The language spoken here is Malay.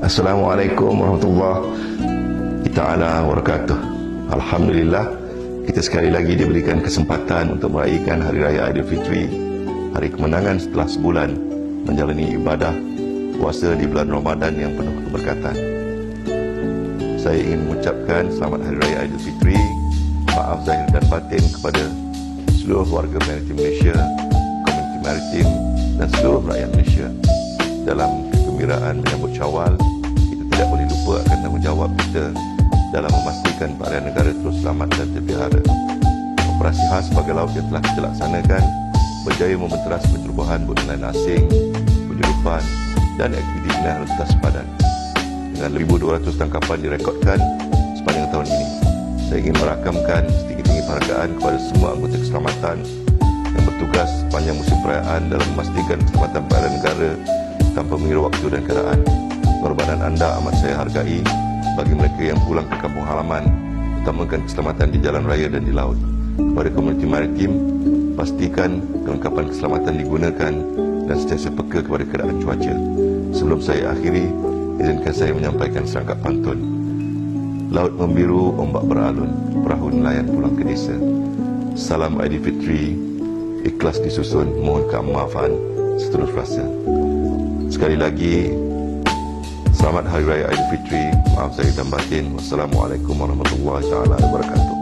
Assalamualaikum warahmatullahi taala wabarakatuh. Alhamdulillah, kita sekali lagi diberikan kesempatan untuk meraihkan Hari Raya Aidilfitri, hari kemenangan setelah sebulan menjalani ibadah puasa di bulan Ramadan yang penuh keberkatan. Saya ingin mengucapkan selamat Hari Raya Aidilfitri, maaf zahir dan batin kepada seluruh warga maritim Malaysia, komuniti maritim dan seluruh rakyat Malaysia. Dalam kegembiraan menyambut Syawal, kita tidak boleh lupa akan tanggungjawab kita dalam memastikan perayaan negara terus selamat dan terpelihara. Operasi khas Pagar Laut yang telah kita laksanakan berjaya membenteras pencerobohan bot nelayan asing, penyeludupan dan aktiviti pilihan lintas padan. Dengan 1,200 tangkapan direkodkan sepanjang tahun ini, saya ingin merakamkan setinggi-tinggi penghargaan kepada semua anggota keselamatan yang bertugas sepanjang musim perayaan dalam memastikan keselamatan perayaan negara tanpa mengira waktu dan keadaan. Pengorbanan anda amat saya hargai. Bagi mereka yang pulang ke kampung halaman, utamakan keselamatan di jalan raya dan di laut. Kepada komuniti maritim, pastikan kelengkapan keselamatan digunakan dan sentiasa peka kepada keadaan cuaca. Sebelum saya akhiri, izinkan saya menyampaikan serangkap pantun. Laut membiru, ombak beralun, perahu nelayan pulang ke desa. Salam Aidilfitri, ikhlas disusun, mohon kemaafan seterus rasa. Sekali lagi, selamat Hari Raya Aidilfitri, maaf zahir dan batin. Wassalamualaikum warahmatullahi wabarakatuh.